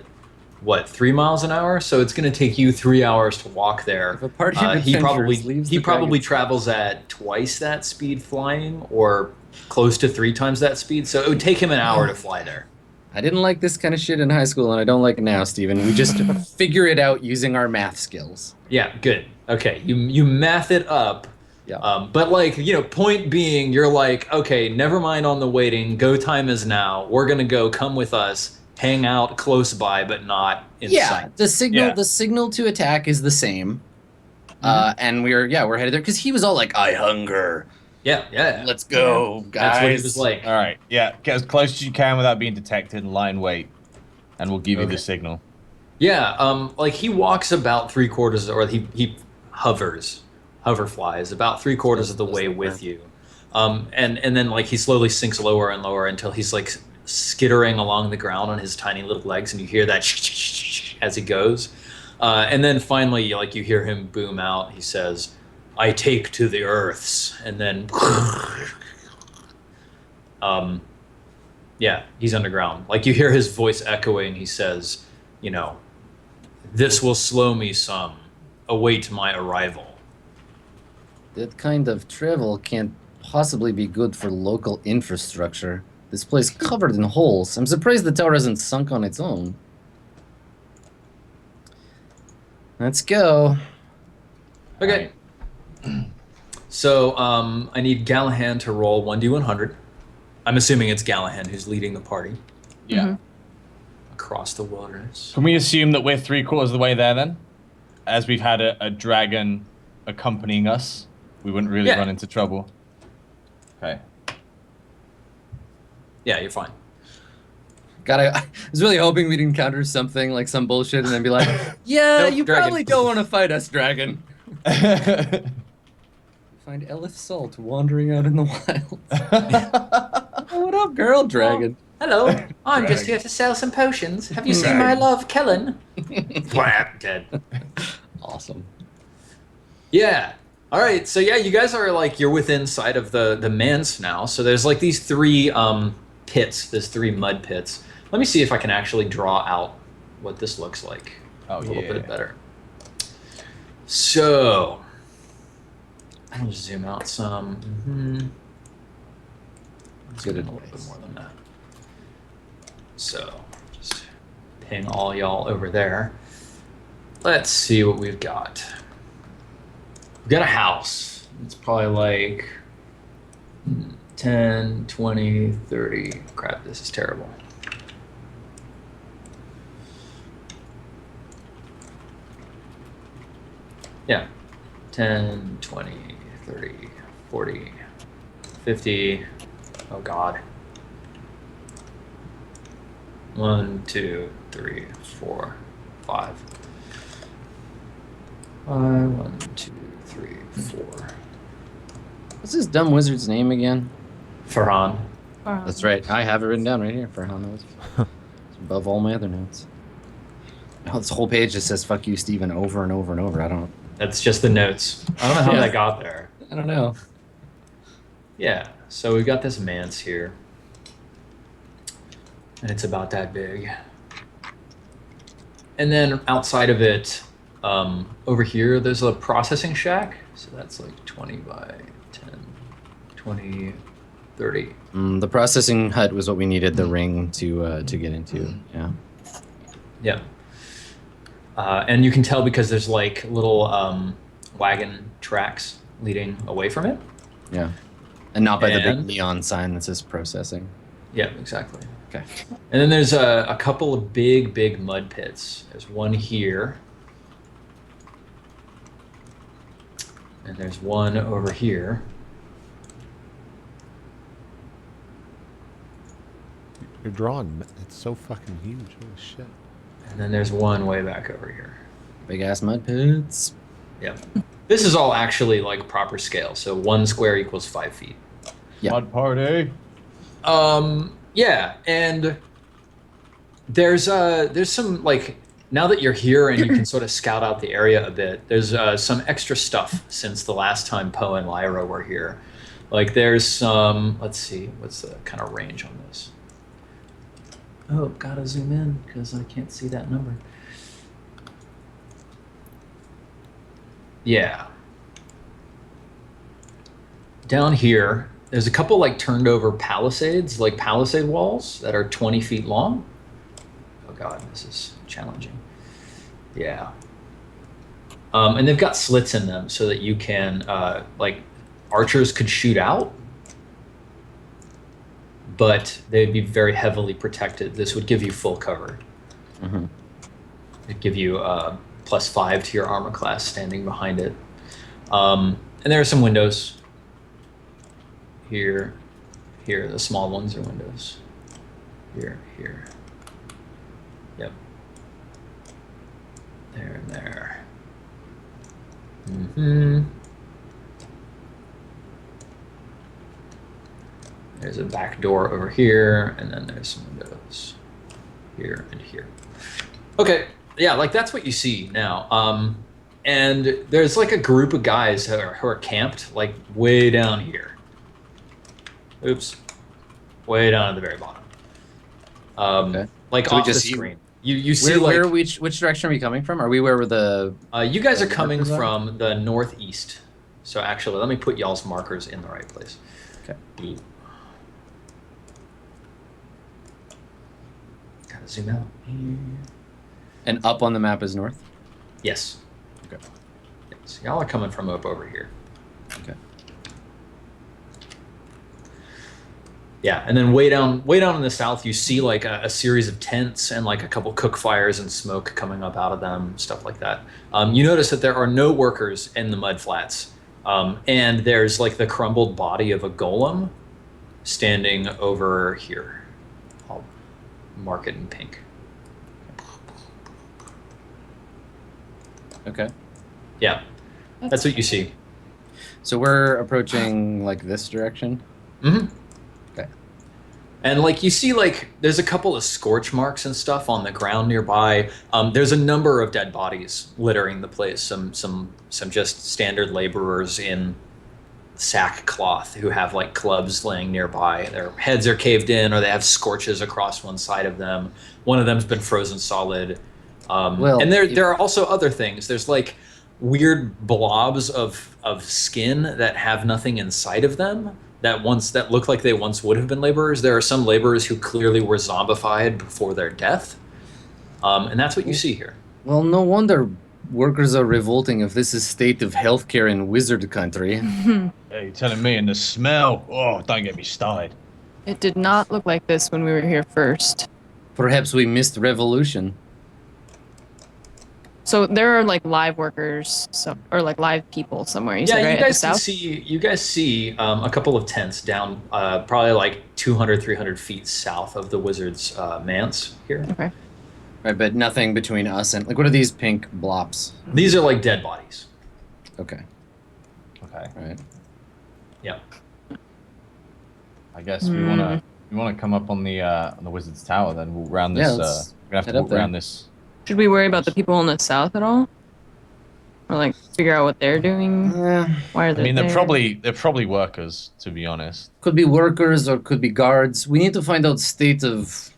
what 3 miles an hour? So it's going to take you 3 hours to walk there. If a party of he adventurers leaves the probably dragon- travels at twice that speed flying, or close to 3 times that speed. So it would take him an hour to fly there. I didn't like this kind of shit in high school, and I don't like it now, Steven. We just figure it out using our math skills. Yeah, good. Okay, you math it up. Yeah. But like, point being, you're like, okay, never mind on the waiting. Go time is now. We're gonna go. Come with us. Hang out close by, but not in sight. The signal to attack is the same. And we're headed there because he was all like, "I hunger. Yeah. Let's go, guys." That's what he was like. All right, yeah, get as close as you can without being detected and lie in wait, and we'll give you Okay. the signal. Yeah. Like he walks about 3/4, or he hoverflies about 3/4 of the way with you, and then like he slowly sinks lower and lower until he's like skittering along the ground on his tiny little legs, and you hear that as he goes, and then finally like you hear him boom out. He says, "I take to the earths," and then yeah, he's underground. Like you hear his voice echoing. He says, "This will slow me some. Await my arrival." That kind of travel can't possibly be good for local infrastructure. This place covered in holes. I'm surprised the tower hasn't sunk on its own. Let's go. Okay. So I need Gallahan to roll 1d100. I'm assuming it's Gallahan who's leading the party Yeah. across the wilderness. Can we assume that we're 3/4 of the way there then? As we've had a dragon accompanying us, we wouldn't really Yeah. run into trouble. Okay. Yeah, you're fine. God, I was really hoping we'd encounter something like some bullshit and then be like, "Yeah, Nope, you dragon." probably don't want to fight us, dragon." Find Elith Salt wandering out in the wild. Oh, what up, girl, dragon? Hello, I'm just here to sell some potions. Have you seen my love, Kellen? Dead. Awesome. Yeah. All right. So yeah, you guys are like you're within sight of the manse now. So there's like these 3 pits. There's 3 mud pits. Let me see if I can actually draw out what this looks like Oh, a little yeah. bit better. So I'll just zoom out some. Let's Good get a little bit more than that. So just ping all y'all over there. Let's see what we've got. We've got a house. It's probably like 10, 20, 30. Crap, this is terrible. Yeah. 10, 20, 30, 40, 50. Oh, God. 1, 2, 3, 4, 5. 1, 2, 3, 4. What's this dumb wizard's name again? Farhan. That's right. I have it written down right here. Farhan knows. It's above all my other notes. Oh, this whole page just says "fuck you, Steven" over and over and over. I don't That's just the notes. I don't know how Yeah. that got there. know. Yeah, so we've got this manse here. And it's about that big. And then outside of it, over here, there's a processing shack. So that's like 20 by 10, 20, 30. The processing hut was what we needed the ring to get into. Yeah. Yeah. And you can tell because there's like little wagon tracks leading away from it. Yeah. And not by the big And- neon sign that says processing. Yeah, exactly. Okay. And then there's a couple of big mud pits. There's one here. And there's one over here. You're drawing. It's so fucking huge. Holy shit. And then there's one way back over here. Big ass mud pits. Yep. This is all actually like proper scale. So 1 square equals 5 feet. Yeah. Mud party. Yeah, and there's some like now that you're here and you can sort of scout out the area a bit. There's some extra stuff since the last time Poe and Lyra were here. Like there's some. Let's see, what's the kind of range on this? Oh, gotta zoom in because I can't see that number. Yeah. Down here, there's a couple like turned over palisades, like palisade walls that are 20 feet long. Oh God, this is challenging. Yeah. And they've got slits in them so that you can, like, archers could shoot out, but they'd be very heavily protected. This would give you full cover. Mm-hmm. It'd give you +5 to your armor class standing behind it. And there are some windows. Here, the small ones are windows. Here. Yep. There and there. There's a back door over here, and then there's some windows here and here. Okay, yeah, like that's what you see now. And there's like a group of guys who are camped like way down here. Oops. Way down at the very bottom. Okay. Like So we off the just see- screen. You see Which direction are we coming from? Are we where the... you guys are the coming markers are? from the northeast. So actually, let me put y'all's markers in the right place. Okay. Blue. Gotta zoom out. And up on the map is north? Yes. Okay. Yes. Y'all are coming from up over here. Okay. Yeah, and then way down in the south, you see like a series of tents and like a couple cook fires and smoke coming up out of them, stuff like that. You notice that there are no workers in the mud flats, and there's like the crumbled body of a golem standing over here. I'll mark it in pink. Okay. Yeah, that's what you see. So we're approaching like this direction? Mm-hmm. Okay. And like you see, like there's a couple of scorch marks and stuff on the ground nearby. There's a number of dead bodies littering the place. Some just standard laborers in sackcloth who have like clubs laying nearby. Their heads are caved in, or they have scorches across one side of them. One of them's been frozen solid. And there are also other things. There's like weird blobs of skin that have nothing inside of them that look like they once would have been laborers. There are some laborers who clearly were zombified before their death, and that's what you see here. Well, no wonder workers are revolting if this is state of healthcare in wizard country. Hey, you're telling me, and the smell. Oh, don't get me started. It did not look like this when we were here first. Perhaps we missed revolution. So there are like live workers, or like live people somewhere. You said, Yeah, right, you at the guys can south? see. You guys see a couple of tents down, probably like 200, 300 feet south of the wizard's manse here. Okay. Right, but nothing between us and... Like, what are these pink blops? These are like dead bodies. Okay. Okay. All right. Yeah. I guess we wanna come up on the wizard's tower. Then we'll round this. Yeah, let's we're gonna have head to up walk there. around this. Should we worry about the people in the south at all? Or like figure out what they're doing? Why are I they mean, there? they're probably workers, to be honest. Could be workers or could be guards. We need to find out state of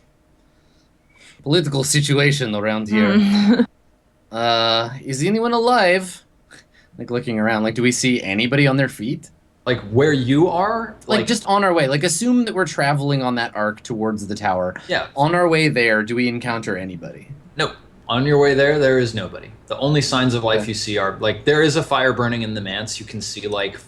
political situation around here. Is anyone alive? Like looking around, like do we see anybody on their feet? Like where you are, Like just on our way. Like assume that we're traveling on that arc towards the tower. yeah. On our way there, do we encounter anybody? No, On your way there, there is nobody. The only signs of life Okay. you see are like there is a fire burning in the manse. You can see like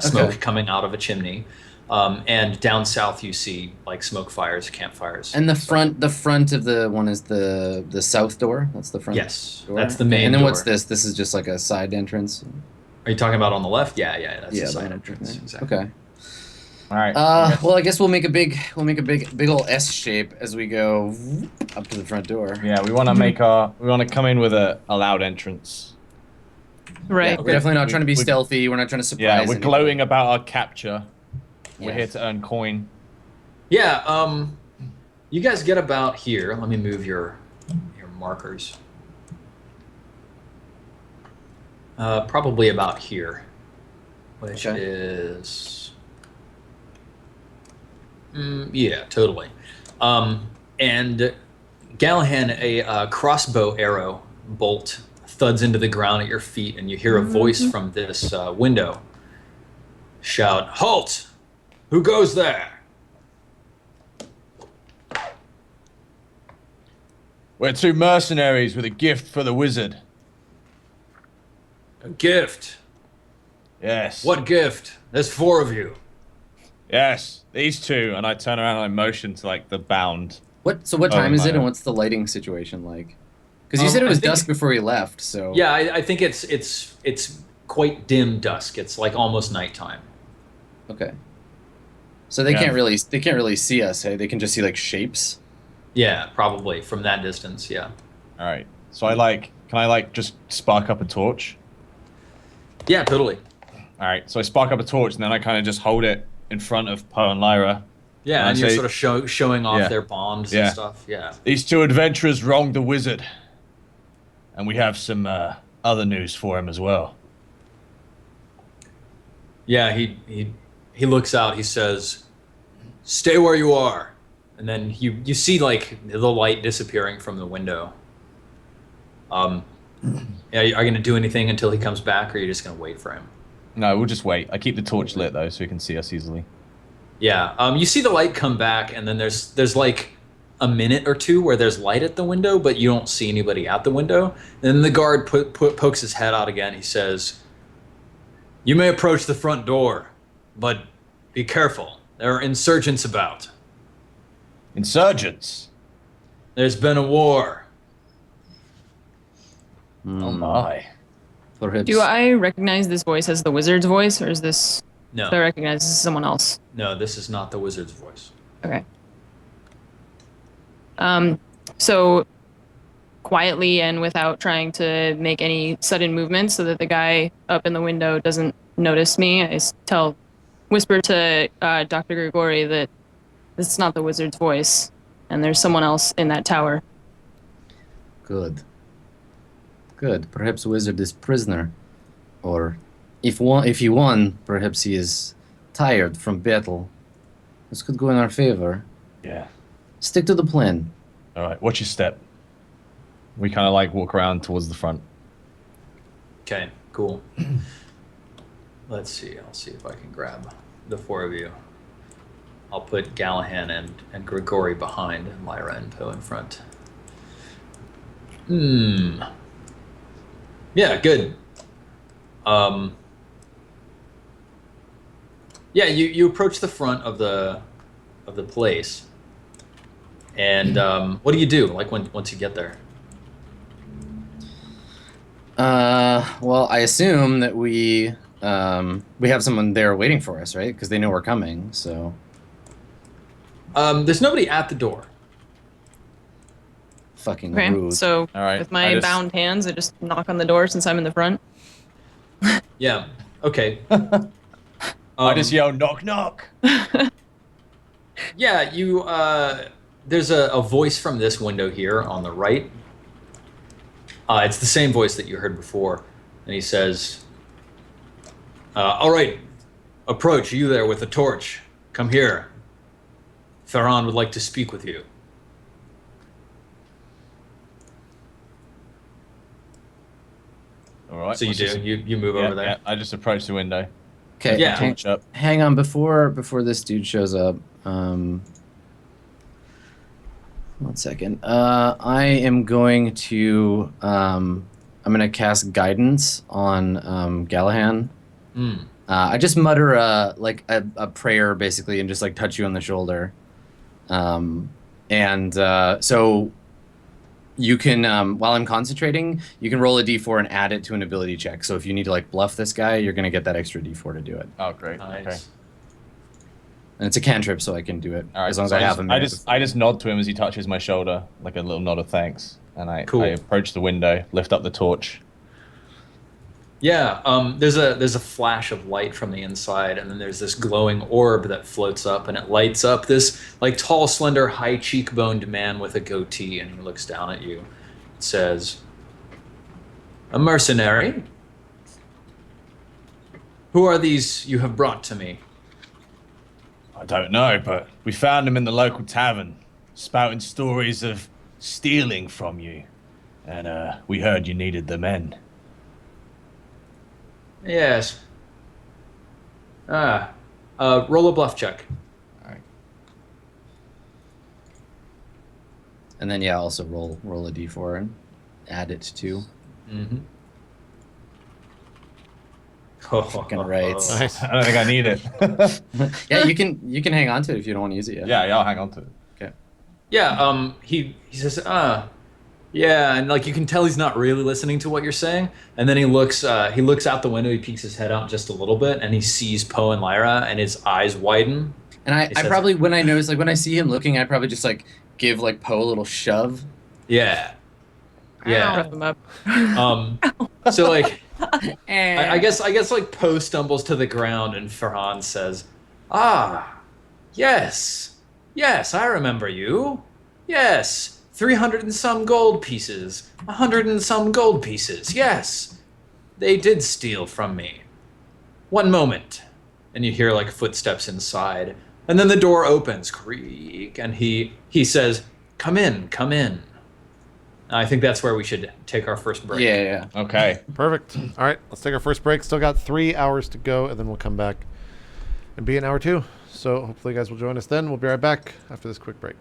smoke Okay. coming out of a chimney, and down south you see like smoke fires, campfires. And the front of the one is the south door. That's the front. Yes, door? that's the Okay, main And then door. what's this? This is just like a side entrance. Are you talking about on the left? Yeah, that's Yeah, the the side one entrance. there. Exactly. Okay. All right. Well, I guess we'll make a big old S shape as we go up to the front door. Yeah, we want to come in with a loud entrance. Right. We're definitely not trying to be We- stealthy. We're not trying to surprise. Yeah, we're anybody. gloating about our capture. We're Yeah. here to earn coin. Yeah. You guys get about here. Let me move your markers. Probably about here, which Okay. is. Yeah, totally. And Gallahan, a crossbow arrow bolt thuds into the ground at your feet, and you hear a voice from this window shout, "Halt! Who goes there?" We're two mercenaries with a gift for the wizard. A gift. Yes. What gift? There's 4 of you. Yes, these two. And I turn around and I motion to like the bound. What? So what Oh, time is it, my. and what's the lighting situation like? Because you said it I was think- dusk before you left. So Yeah, I think it's quite dim dusk. It's like almost nighttime. Okay. So they Yeah. can't really see us. Hey, they can just see like shapes. Yeah, probably from that distance. Yeah. All right. So can I just spark up a torch? Yeah, totally. All right. So I spark up a torch and then I kind of just hold it in front of Poe and Lyra. Yeah, And I and you're say- sort of showing off Yeah. their bonds Yeah. and stuff. Yeah. These two adventurers wronged the wizard. And we have some other news for him as well. Yeah, he looks out. He says, "Stay where you are," and then you see like the light disappearing from the window. Yeah, are you gonna do anything until he comes back, or are you just gonna wait for him? No, we'll just wait. I keep the torch lit though, so he can see us easily. Yeah. You see the light come back, and then there's like a minute or two where there's light at the window, but you don't see anybody at the window. Then the guard pokes his head out again. He says, "You may approach the front door, but be careful. There are insurgents about. Insurgents. There's been a war." Oh my. Perhaps. Do I recognize this voice as the wizard's voice, or is this? No, Do I recognize this as someone else? no, this is not the wizard's voice. Okay. So quietly and without trying to make any sudden movements so that the guy up in the window doesn't notice me, I whisper to Dr. Grigori that this is not the wizard's voice and there's someone else in that tower. Good. Good. Perhaps wizard is prisoner, or if he won, perhaps he is tired from battle. This could go in our favor. Yeah. Stick to the plan. All right. Watch your step. We kind of like walk around towards the front. Okay, cool. Let's see. I'll see if I can grab the 4 of you. I'll put Gallahan and Grigori behind, and Lyra and Poe in front. Yeah, good. Yeah, you approach the front of the place, and what do you do? Like once you get there? Well, I assume that we have someone there waiting for us, right? Because they know we're coming. So There's nobody at the door. fucking Okay, rude. so All right, with my I just- bound hands, I just knock on the door since I'm in the front. Yeah. Okay. I just yell, knock, knock. Yeah, you. There's a voice from this window here on the right. It's the same voice that you heard before, and he says, "All right, approach. You there with a torch? Come here. Ferran would like to speak with you." All right. So you what's do. this? You move Yeah, over there. yeah, I just approach the window. Okay, Yeah. Torch up. hang on before this dude shows up. 1 second. I am going to I'm gonna cast guidance on Gallahan. I just mutter a prayer basically, and just like touch you on the shoulder. So you can while I'm concentrating, you can roll a d4 and add it to an ability check. So if you need to like bluff this guy, you're gonna get that extra d4 to do it. Oh, great. Nice. Okay. And it's a cantrip, so I can do it All right, as long as so I have him. I just nod to him as he touches my shoulder, like a little nod of thanks, and I Cool. approach the window, lift up the torch. Yeah, there's a flash of light from the inside, and then there's this glowing orb that floats up, and it lights up this like tall, slender, high cheekboned man with a goatee, and he looks down at you. It says, "A mercenary? Who are these you have brought to me?" I don't know, but we found him in the local tavern, spouting stories of stealing from you, and we heard you needed the men. Yes. Roll a bluff check. All right. And then also roll a d4 and add it to. Mm-hmm. Fucking right. Nice. I don't think I need it. Yeah, you can hang on to it if you don't want to use it yet. yeah, I'll hang on to it. Okay. Yeah, he says, yeah, and like you can tell he's not really listening to what you're saying. And then he looks out the window, he peeks his head out just a little bit, and he sees Poe and Lyra, and his eyes widen. And I says- probably, when I notice, like when I see him looking, I probably just like give like Poe a little shove. Yeah. Rough him up. So like I guess like Poe stumbles to the ground and Farhan says, yes, I remember you. Yes, 300 and some gold pieces, 100 and some gold pieces. Yes, they did steal from me. One moment, and you hear like footsteps inside, and then the door opens, creak, and he says, "Come in, come in." I think that's where we should take our first break. Yeah. Okay. Perfect. All right, let's take our first break. Still got 3 hours to go, and then we'll come back and be in hour 2. So hopefully you guys will join us then. We'll be right back after this quick break.